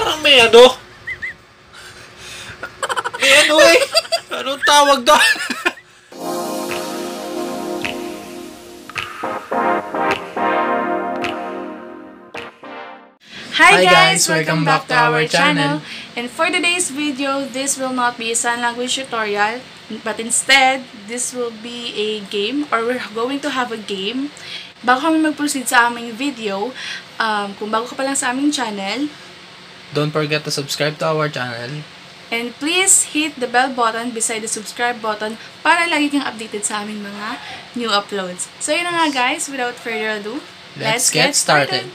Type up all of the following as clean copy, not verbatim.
Parang may ano? May ano eh? Anong tawag doon? Hi guys! Welcome back to our channel. And for today's video, this will not be a sign language tutorial, but instead, this will be a game, or we're going to have a game. Bago kami mag-proceed sa aming video, kung bago ka pa lang sa aming channel, Don't forget to subscribe to our channel. and please hit the bell button beside the subscribe button para lagi kang updated sa aming mga new uploads. So yun na nga guys, without further ado, Let's get started.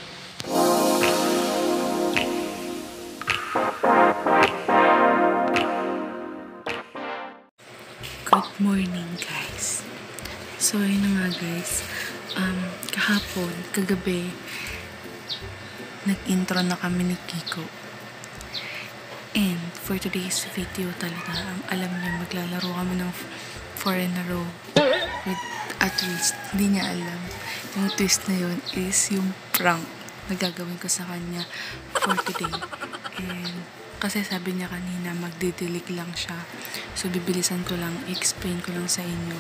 Good morning guys. So yun na nga guys, kagabi, nag-intro na kami ni Kiko. And for today's video talaga, alam niya maglalaro kami ng 4 in a row with a twist. Hindi niya alam. Yung twist na yun is yung prank na gagawin ko sa kanya for today. And kasi sabi niya kanina magdidilig lang siya. So bibilisan ko lang, explain ko lang sa inyo.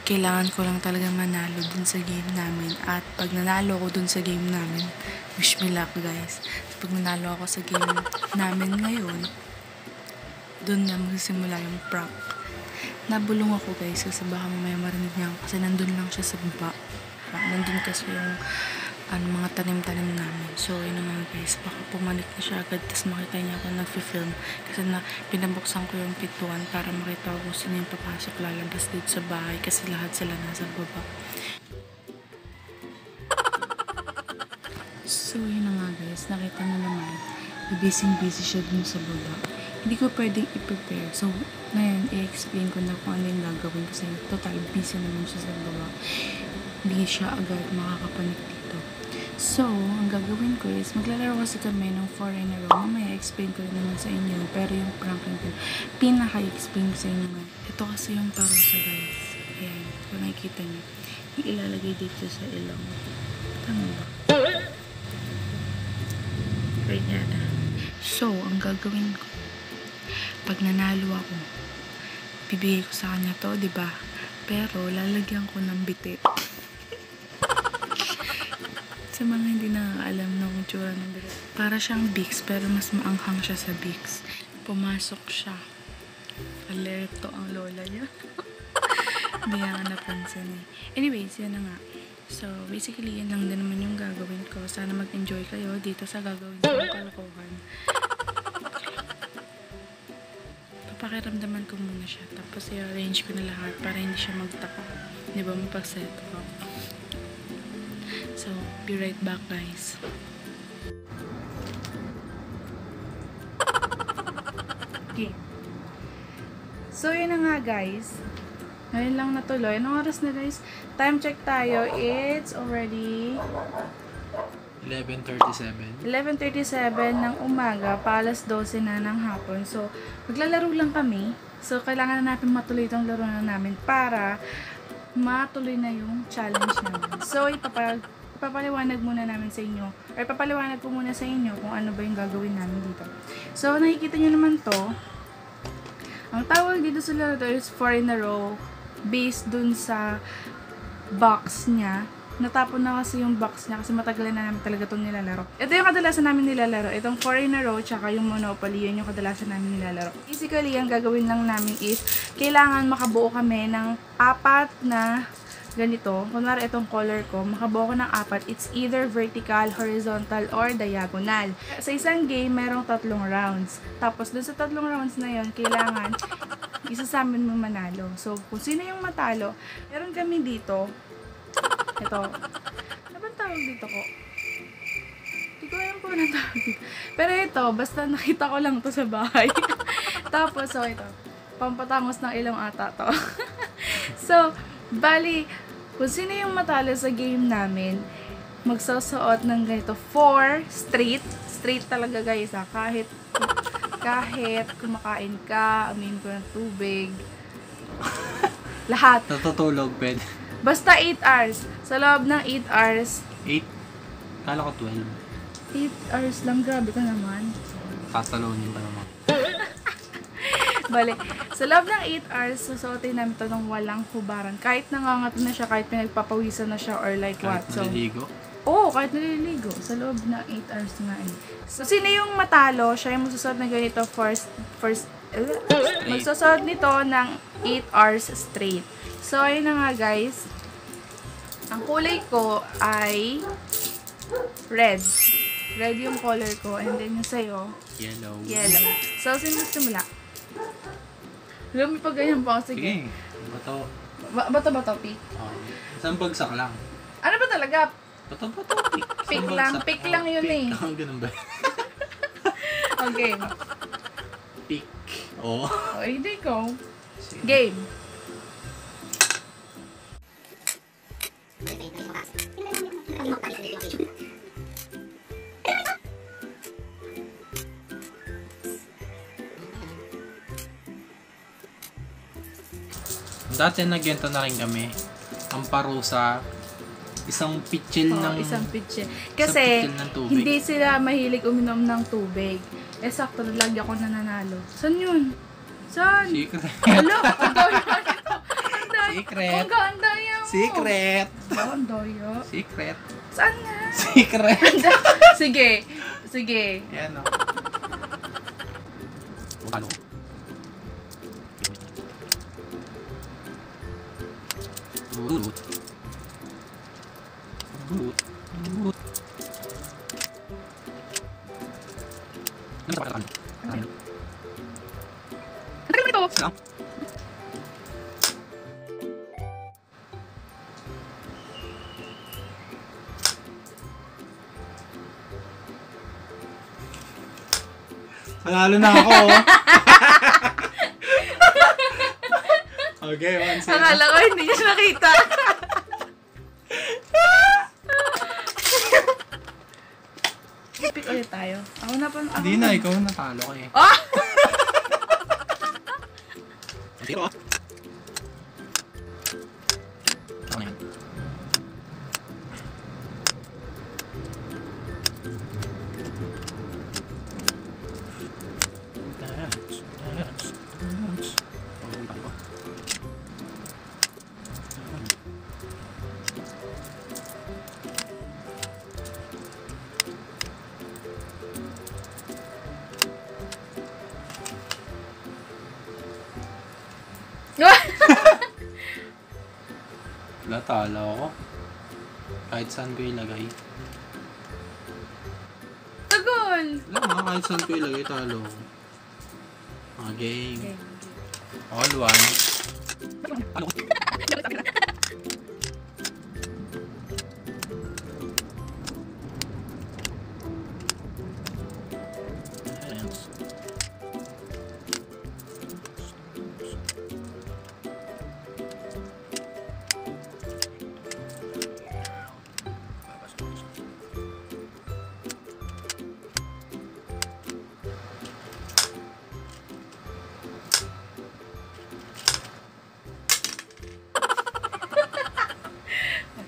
Kailangan ko lang talaga manalo dun sa game namin. At pag nanalo ko dun sa game namin, wish me luck guys. Pag nanalo ako sa game namin ngayon, dun na magsisimula yung prank. Nabulong ako guys kasi baka mamaya marinig niya ako kasi nandun lang siya sa baba. Nandun kasi yung mga tanim-tanim namin. So, yun naman guys, baka pumanik na siya agad tapos makita niya ako nag-film kasi pinabuksan ko yung pintuan para makita ko kung sino yung papasok lalabas dito sa bahay kasi lahat sila nasa baba. So, yun na nga guys, nakita mo naman, busy siya dun sa baba. Hindi ko pwedeng i-prepare. So, ngayon, i-explain ko na kung ano yung gagawin kasi total busy naman siya sa baba. Hindi siya agad makakapanik dito. So, ang gagawin ko is, maglalaro kasi kami ng 4 in a row. Mamaya, explain ko rin naman sa inyo. Pero yung pranking ko, pinaka-explain ko sa inyo nga. Ito kasi yung parusa guys. Ayan, kung nakikita niyo. Ilalagay dito sa ilong. Tama ba? Ganyan. So, ang gagawin ko, pag nanalo ako, bibigay ko sa kanya to, diba? Pero, lalagyan ko ng bitit. Sa mga hindi nakakaalam ng itsura ng bitit. Para siyang Vicks, pero mas maanghang siya sa Vicks. Pumasok siya. Alerto ang lola niya. Hindi nga napansin eh. Anyways, yan na nga. So, basically, yan lang din naman yung gagawin ko. Sana mag-enjoy kayo dito sa gagawin ko ng kalokohan. Papakiramdaman ko muna siya. Tapos, i-arrange ko na lahat para hindi siya magtaka. Di ba? Mapag-set up. So, be right back, guys. Okay. So, yun na nga, guys. Ngayon lang natuloy. Anong oras na guys? Time check tayo. It's already 11:37. 11:37 ng umaga. Paalas 12 na ng hapon. So, maglalaro lang kami. So, kailangan na natin matuloy itong laro na namin para matuloy na yung challenge namin. So, ipapaliwanag muna namin sa inyo. Or ipapaliwanag ko muna sa inyo kung ano ba yung gagawin namin dito. So, nakikita nyo naman to. Ang tawag dito sa laro is 4 in a row. Based dun sa box niya. Natapon na kasi yung box niya kasi matagal na namin talaga itong nilalaro. Ito yung kadalasan namin nilalaro. Itong 4 in a row tsaka yung Monopoly, yun yung kadalasan namin nilalaro. Basically, ang gagawin lang namin is kailangan makabuo kami ng 4 na ganito. Kunwari itong color ko, makabuo ko ng 4. It's either vertical, horizontal, or diagonal. Sa isang game, merong 3 rounds. Tapos dun sa 3 rounds na yun, kailangan isa sa amin mo manalo. So, kung sino yung matalo, meron kami dito. Ito. Ano bang tawag dito ko? Hindi ko alam kung anong tawag dito. Pero ito, basta nakita ko lang to sa bahay. Tapos, so ito. Pampatangos ng ilong ata to. So, bali, kung sino yung matalo sa game namin, magsusuot ng ganito 4 straight. Straight talaga guys ha. Kahit kumakain ka, amin ko ng tubig. Lahat. Natutulog, pwede. Basta 8 hours. Sa loob ng 8 hours. 8? Kala ko 12. 8 hours lang. Grabe ka naman. Tatalunin pa naman. Bale, sa loob ng 8 hours, susuotin namin ito ng walang hubaran. Kahit nangangato na siya, kahit pinagpapawisan na siya, or like Kahit what. So, naliligo. oo, kahit naliligo. Sa loob ng 8 hours nga eh. So, sino yung matalo? Siya yung magsusuot na ganito magsusuot nito ng 8 hours straight. So, ayun na nga guys. Ang kulay ko ay red. Red yung color ko. And then yung sa'yo, Yellow. yellow. So, sino simula? Alam mo pa ganyan pa. Sige. Sige. Bato. Bato-bato, pick. Isang bagsak lang. Ano ba talaga? Bato, pick. Pick lang. Pick lang yun eh. Pick. Ganun ba? Okay. Pick. Oo. O, hindi ko. Sige. Game. Dati nagyento na rin kami. Ang parusa, isang pitchil ng... Isang pitche. isang Kasi, pitchil ng tubig. hindi sila mahilig uminom ng tubig. Eh, sakto, lagi ako nananalo. Saan yun? Saan? Secret. Alo, ang daya. Secret. Ang daya mo. Secret. Ang daya. Secret. Saan nga? Secret. Sige. Sige. Yan o. Ano? Good. Good. Good. Ano sa pagkakaan? Ano? Ano ito? Lang. Panalo na ako. Okay, one second. Akala ko hindi niya nakita. Pick ulit tayo. Ako na pa. Hindi na, ikaw natalo ko eh. Ah! Tiro. Ano yan? Wala, talo ako. Kahit saan ko ilagay. Tagal! Wala nga, kahit saan ko ilagay, talo ako. Game. All one. Ano?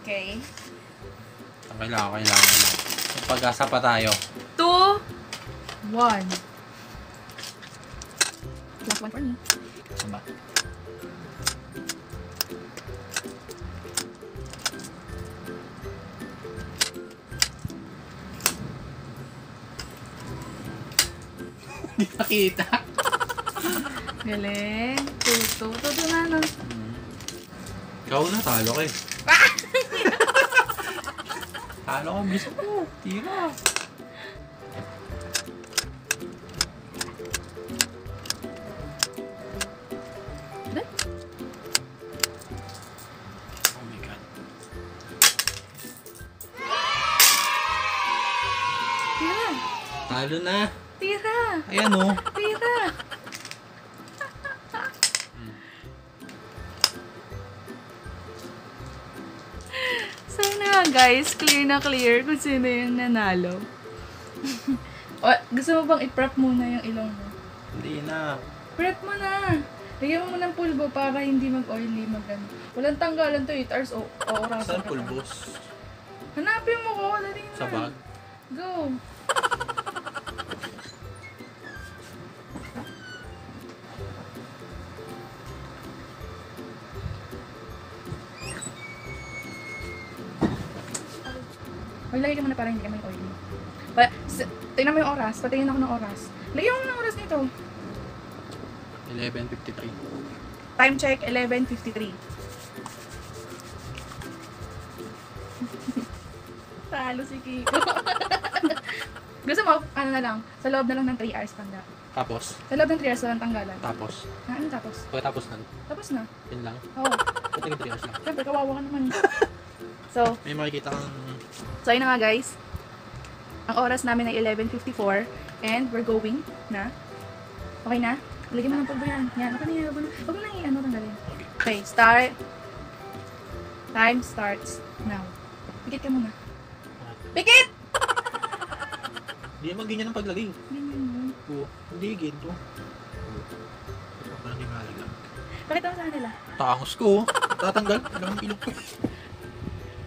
Okay. Kailangan. May pag-asa pa tayo. 2, 1. Last one for me. Diba? Hindi nakita. Galing. 2 na no. Ikaw na, talo ka eh. Talo ka, bisa ko. Tira. Oh my God. Tira. Talo na. Tira. Ayan o. Tira. So na guys, clear na clear kung sino yung nanalo. O, gusto mo bang i-prep muna yung ilong mo? Hindi na. Prep mo na! Lagyan mo muna ng pulbo para hindi mag-oily, mag-ano. Walang tanggalan to, 8 hours o orasan. Saan pulbos? Hanapin mo ko, dali na. Sa bag? Go! Maglagay ka muna para hindi ka may oily. Tingnan mo yung oras. Patingin ako ng oras. Lagyan mo ng oras nito. 11:53. Time check, 11:53. Talo si Kiko. Gusto mo, ano na lang, sa loob na lang ng 3 hours tanggal. Tapos? Sa loob ng 3 hours walang tanggalan. Tapos? Ano tapos? Pagkatapos na. Tapos na. Yun lang. Oo. Ba't naging 3 hours lang? Siyempre, kawawa ka naman. So, May makikita kang... ayun na nga guys. Ang oras namin ay 11:54 and we're going na. Okay na? Lagyan mo ng pagbayan. Yan, okay na yan. Huwag mo na i-ano tanggalin. Okay, start. Time starts now. Pikit ka muna. Pikit! Hindi naman ganyan ang paglagay. Ganyan mo. Oo. Hindi, ginto. Ito pa hindi mahalaga. Pakita mo sa kanila. Tangos ko. Tatanggal. Alam ang ilong ko.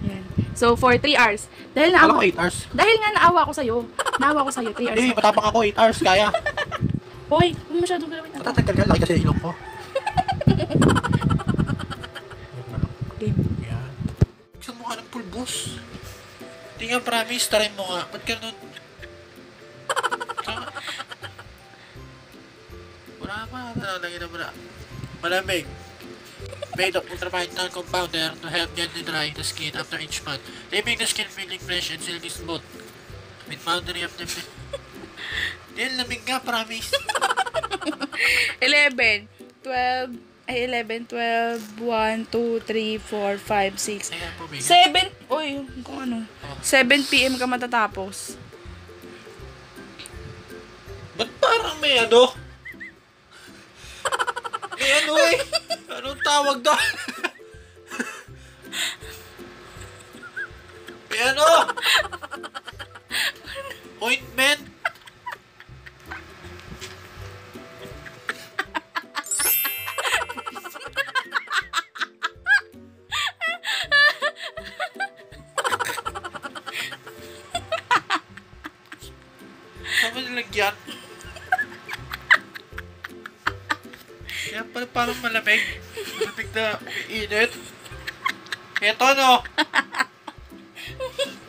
Yan. So, for 3 hours. Dahil Alam naawa, ko 8 hours. dahil nga naawa ko sa'yo. Naawa ko sa'yo, 3 hours. Hindi, matapang ako 8 hours. Kaya. Hoy, huwag mo masyadong galawin. Matatanggal ka. Laki kasi yung ilong ko. Game. Yan. Buksan mo ka ng pulbos. Hindi nga promise. Try mo nga. Ba't ka nun? Wala pa. Nalalagay na muna. Malamig. Made of ultraviolet compounder to help gently dry the skin after each month, leaving the skin feeling fresh and silky smooth. With boundary of the... Yan, lamig nga, promise. 11, 12, 1, 2, 3, 4, 5, 6, Ayan po, Mega. 7, uy, kung ano, 7 p.m. ka matatapos. Ba't parang may ano? May ano eh? Anong tawag doon? May ano? Ointment? Saan nilagyan? Kaya pala parang malamig. Malamig na umiinit. Eto no.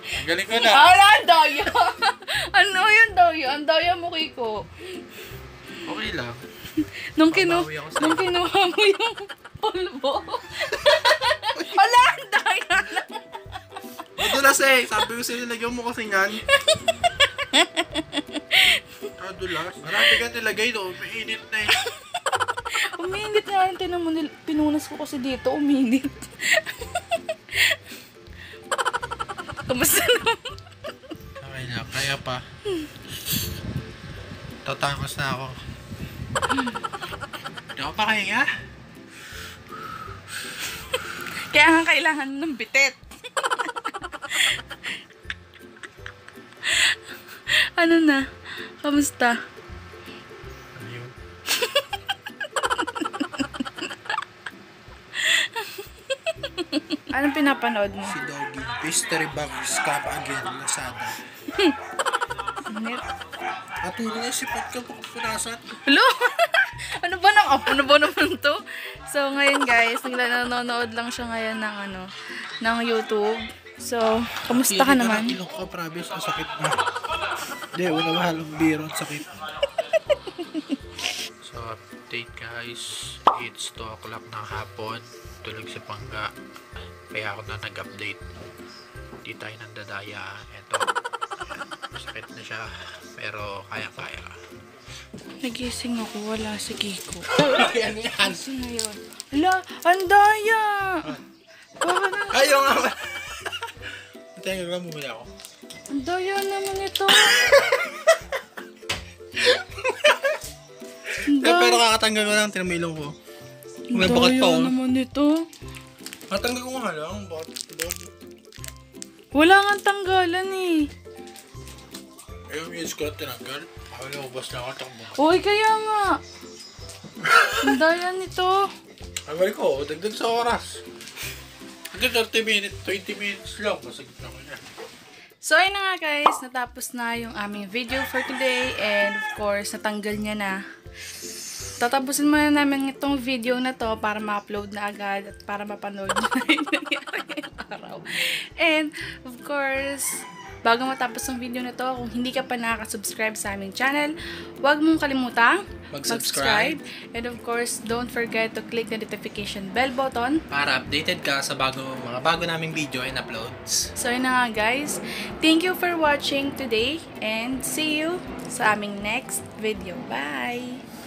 Ang galing ko na. Ala, ang daya! Ano yung daya? Ang daya mo, Kiko. Okay lang. Nung Babawi ako sa'yo. kinuha mo yung pulbo. Ala, ang daya! Madulas eh. Sabi ko sa'yo, nilagyan mo kasi yan. Madulas. Marami ka nilagay no. Umiinit na eh. Uminit nga yung tinan mo, pinunas ko kasi dito, uminit. Kamusta naman? Okay na. Kaya pa. Tatangos na ako. Hindi ako makahinga. Kaya nga kailangan ng bitet. Ano na? Kamusta? Ayun. Anong pinapanood mo? Si Doggy. Mystery Bag Scam Again. Lazada. Net? Natulog na si Pagka punasan. Hello? Ano ba nang up? Ano ba naman to? So, ngayon guys, nanonood lang siya ngayon ng ng YouTube. So, kamusta ka naman? Ilong ko, promise, ang sakit na. Hindi, wala mahalong biro, ang sakit. So, update guys. It's 2 o'clock ng hapon. Tulog si Pangga. Kaya ako na nag-update. Hindi tayo nandadaya. Eto. Masakit na siya. Pero kaya-kaya. Nagising ako, wala si Kiko. Yan yan. Sino yun? Hala, ang daya! Ayaw nga ba? Tingnan nga muna ako. Ang daya naman ito. Pero kakatanggal ko lang, tinamilong ko. May bakat pa Ang oh. naman ito. Katanggal ko nga lang, bakat. Wala nga tanggalan eh. Ayaw yung ko lang tinanggal. Wala, ubas na ako takbo. Uy, kaya nga. Ang daya nito. Abay ko, dagdag sa oras. Hanggang 30 minutes, 20 minutes lang. Masagit na ko niya. So, ayun na nga guys. Natapos na yung aming video for today. And of course, natanggal niya na. Tatapusin muna namin itong video na to para ma-upload na agad at para mapanood nyo na yung nangyari ngayong araw. And, of course, bago matapos ang video na to, kung hindi ka pa nakaka-subscribe sa aming channel, huwag mong kalimutang mag-subscribe. And of course, don't forget to click the notification bell button para updated ka sa mga bago naming video and uploads. So yun na nga guys, thank you for watching today and see you sa aming next video. Bye!